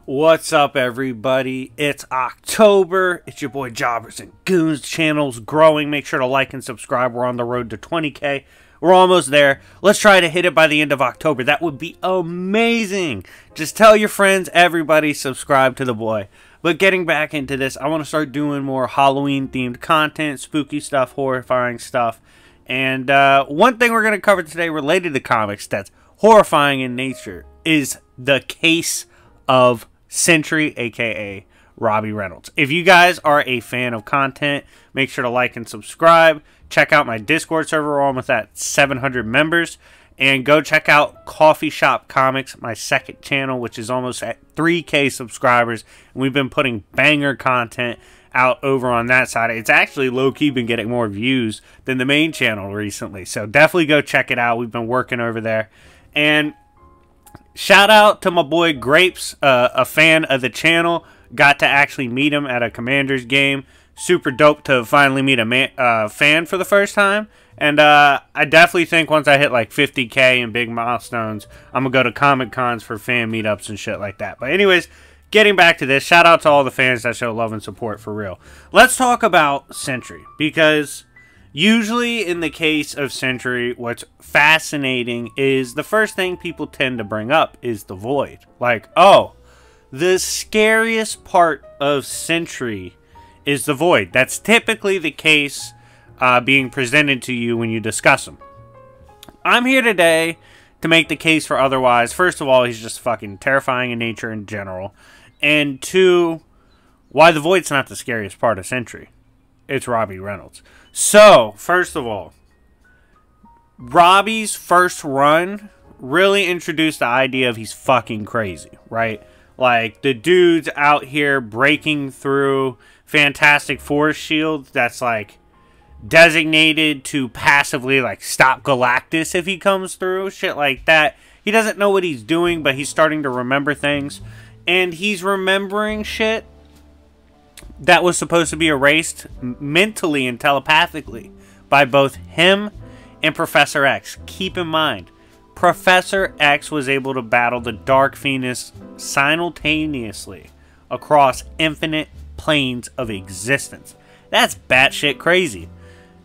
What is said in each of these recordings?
What's up, everybody? It's October. It's your boy Jobbers and Goons. Channel's growing. Make sure to like and subscribe. We're on the road to 20K. We're almost there. Let's try to hit it by the end of October. That would be amazing. Just tell your friends, everybody, subscribe to the boy. But getting back into this, I want to start doing more Halloween-themed content, spooky stuff, horrifying stuff. And one thing we're going to cover today related to comics that's horrifying in nature is the case of Sentry, aka Robbie Reynolds. If you guys are a fan of content, make sure to like and subscribe. Check out my Discord server. We're almost at 700 members. And go check out Coffee Shop Comics, my second channel, which is almost at 3K subscribers. And we've been putting banger content out over on that side. It's actually low-key been getting more views than the main channel recently. So definitely go check it out. We've been working over there. And shout out to my boy Grapes, a fan of the channel. Got to actually meet him at a Commanders game. Super dope to finally meet a fan for the first time. And I definitely think once I hit like 50K and big milestones, I'm going to go to Comic Cons for fan meetups and shit like that. But anyways, getting back to this, shout out to all the fans that show love and support for real. Let's talk about Sentry, because usually in the case of Sentry, what's fascinating is the first thing people tend to bring up is the void. Like, oh, the scariest part of Sentry is the void. That's typically the case being presented to you when you discuss them. I'm here today to make the case for otherwise. First of all, he's just fucking terrifying in nature in general. And two, why the void's not the scariest part of Sentry. It's Robbie Reynolds. So, first of all, Robbie's first run really introduced the idea of he's fucking crazy, right? Like, the dude's out here breaking through Fantastic Force shields that's, like, designated to passively, like, stop Galactus if he comes through. Shit like that. He doesn't know what he's doing, but he's starting to remember things. And he's remembering shit that was supposed to be erased mentally and telepathically by both him and Professor X. Keep in mind, Professor X was able to battle the Dark Phoenix simultaneously across infinite planes of existence. That's batshit crazy.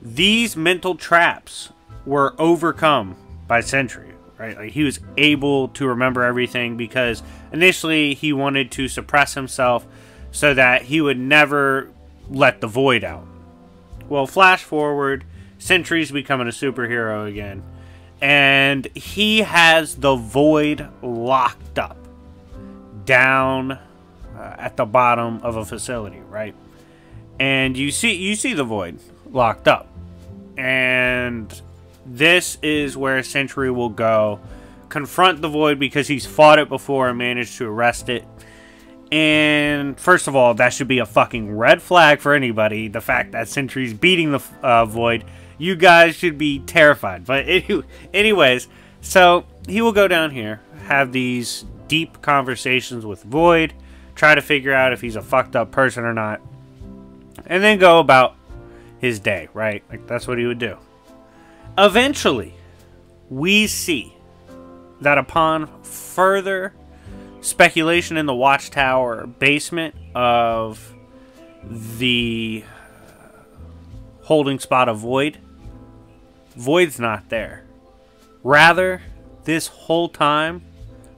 These mental traps were overcome by Sentry, right? Like, he was able to remember everything because initially he wanted to suppress himself so that he would never let the void out. Well, flash forward, Sentry's becoming a superhero again, and he has the void locked up down at the bottom of a facility, right? And you see the void locked up, and this is where Sentry will go confront the void because he's fought it before and managed to arrest it. And first of all, that should be a fucking red flag for anybody. The fact that Sentry's beating the void, you guys should be terrified. But anyways, so he will go down here, have these deep conversations with Void, try to figure out if he's a fucked up person or not, and then go about his day, right? Like, that's what he would do. Eventually, we see that upon further speculation in the Watchtower basement of the holding spot of Void, Void's not there. Rather, this whole time,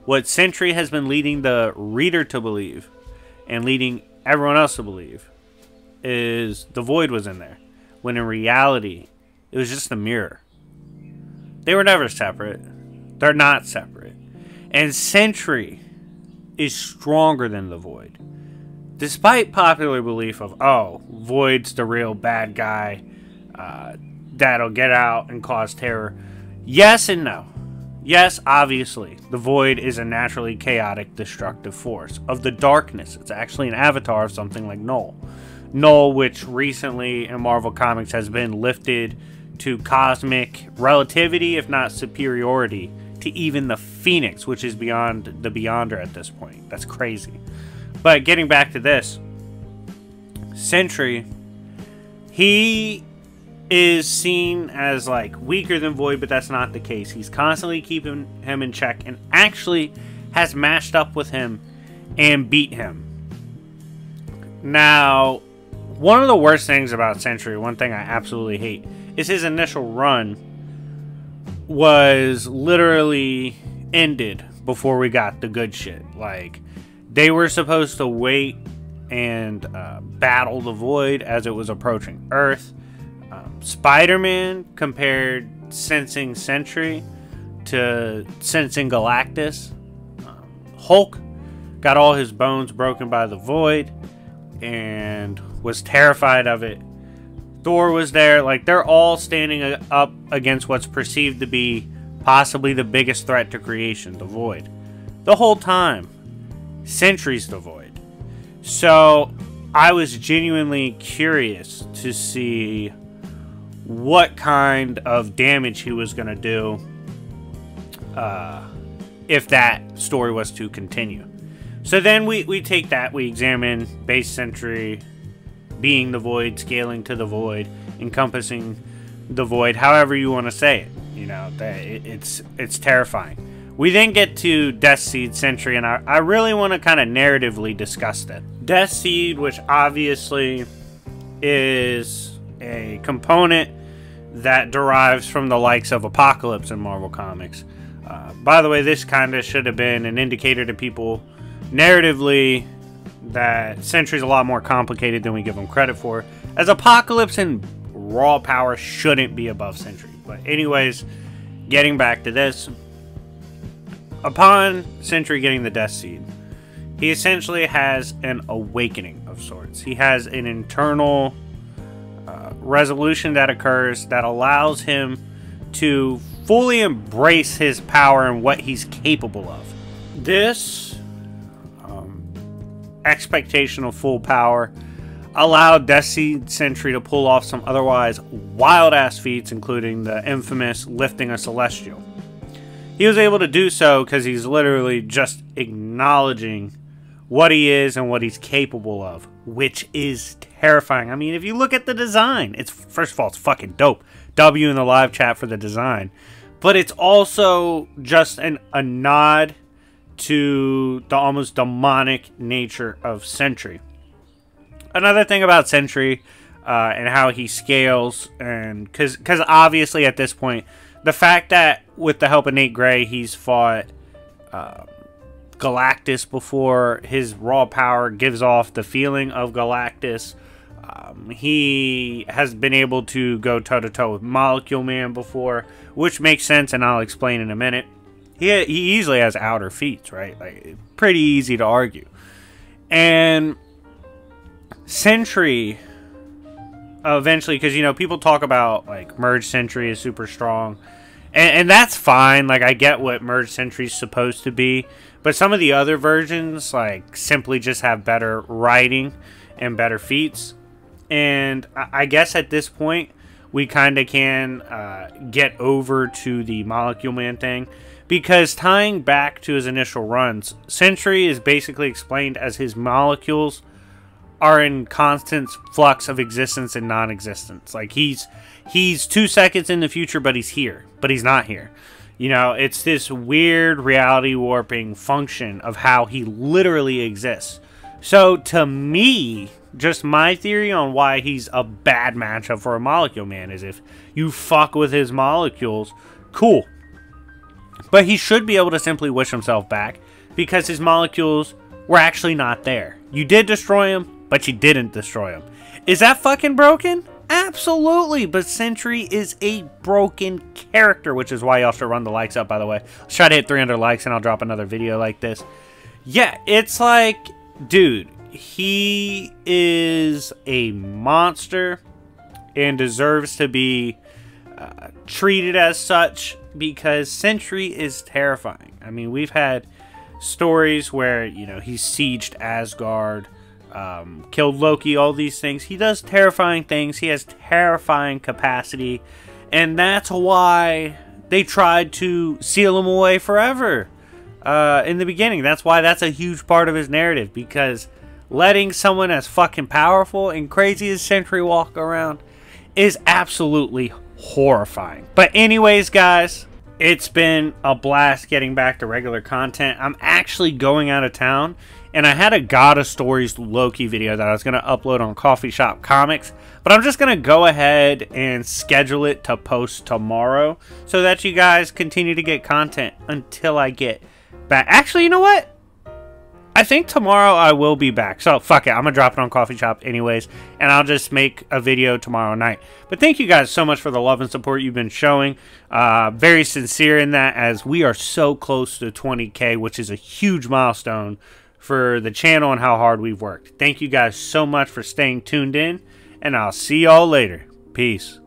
what Sentry has been leading the reader to believe and leading everyone else to believe is the Void was in there, when in reality it was just a mirror. They were never separate. They're not separate. And Sentry is stronger than the Void. Despite popular belief of, oh, Void's the real bad guy that'll get out and cause terror. Yes and no. Yes, obviously, the Void is a naturally chaotic, destructive force of the darkness. It's actually an avatar of something like Null. Null, which recently in Marvel Comics has been lifted to cosmic relativity, if not superiority, to even the Phoenix, which is beyond the Beyonder at this point. That's crazy. But getting back to this, Sentry, he is seen as like weaker than Void, but that's not the case. He's constantly keeping him in check and actually has matched up with him and beat him. Now, one of the worst things about Sentry, one thing I absolutely hate, is his initial run was literally ended before we got the good shit. Like, they were supposed to wait and battle the Void as it was approaching Earth. Spider-Man compared sensing Sentry to sensing Galactus. Hulk got all his bones broken by the Void and was terrified of it. Thor was there. Like, they're all standing up against what's perceived to be possibly the biggest threat to creation, the Void. The whole time, Sentry's the Void. So I was genuinely curious to see what kind of damage he was going to do if that story was to continue. So then we take that, we examine base Sentry being the Void, scaling to the Void, encompassing the Void, however you want to say it. You know, it's terrifying. We then get to Death Seed Sentry, and I really want to kind of narratively discuss that. Death Seed, which obviously is a component that derives from the likes of Apocalypse in Marvel Comics. By the way, this kind of should have been an indicator to people narratively that Sentry's a lot more complicated than we give him credit for, as Apocalypse and raw power shouldn't be above Sentry. But anyways, getting back to this, upon Sentry getting the Death Seed, he essentially has an awakening of sorts. He has an internal resolution that occurs that allows him to fully embrace his power and what he's capable of. This expectation of full power allowed Death Seed Sentry to pull off some otherwise wild-ass feats, including the infamous lifting a Celestial. He was able to do so because he's literally just acknowledging what he is and what he's capable of, which is terrifying. I mean, if you look at the design, it's, first of all, it's fucking dope. W in the live chat for the design. But it's also just a nod to the almost demonic nature of Sentry. Another thing about Sentry and how he scales, and because obviously at this point, the fact that with the help of Nate Gray, he's fought Galactus before, his raw power gives off the feeling of Galactus. He has been able to go toe-to-toe with Molecule Man before, which makes sense, and I'll explain in a minute. He easily has outer feats, right? Like, pretty easy to argue. And Sentry, eventually, because, you know, people talk about, like, Merge Sentry is super strong. And that's fine. Like, I get what Merge Sentry is supposed to be. But some of the other versions, like, simply just have better writing and better feats. And I guess at this point, we kind of can get over to the Molecule Man thing. Because tying back to his initial runs, Sentry is basically explained as his molecules are in constant flux of existence and non-existence. Like, he's 2 seconds in the future, but he's here. But he's not here. You know, it's this weird reality warping function of how he literally exists. So, to me, just my theory on why he's a bad matchup for a Molecule Man is if you fuck with his molecules, cool. But he should be able to simply wish himself back because his molecules were actually not there. You did destroy him, but you didn't destroy him. Is that fucking broken? Absolutely, but Sentry is a broken character, which is why y'all should run the likes up, by the way. Let's try to hit 300 likes and I'll drop another video like this. Yeah, it's like, dude, he is a monster and deserves to be treated as such because Sentry is terrifying. I mean, we've had stories where, you know, he's sieged Asgard, killed Loki, all these things. He does terrifying things. He has terrifying capacity. And that's why they tried to seal him away forever in the beginning. That's why that's a huge part of his narrative. Because letting someone as fucking powerful and crazy as Sentry walk around is absolutely horrifying. But anyways, guys, it's been a blast getting back to regular content. I'm actually going out of town And I had a God of Stories Loki video that I was going to upload on Coffee Shop Comics. But I'm just going to go ahead and schedule it to post tomorrow so that you guys continue to get content until I get back. Actually, you know what? I think tomorrow I will be back. So, fuck it. I'm going to drop it on Coffee Shop anyways. And I'll just make a video tomorrow night. But thank you guys so much for the love and support you've been showing. Very sincere in that, as we are so close to 20K, which is a huge milestone for the channel and how hard we've worked. Thank you guys so much for staying tuned in. And I'll see y'all later. Peace.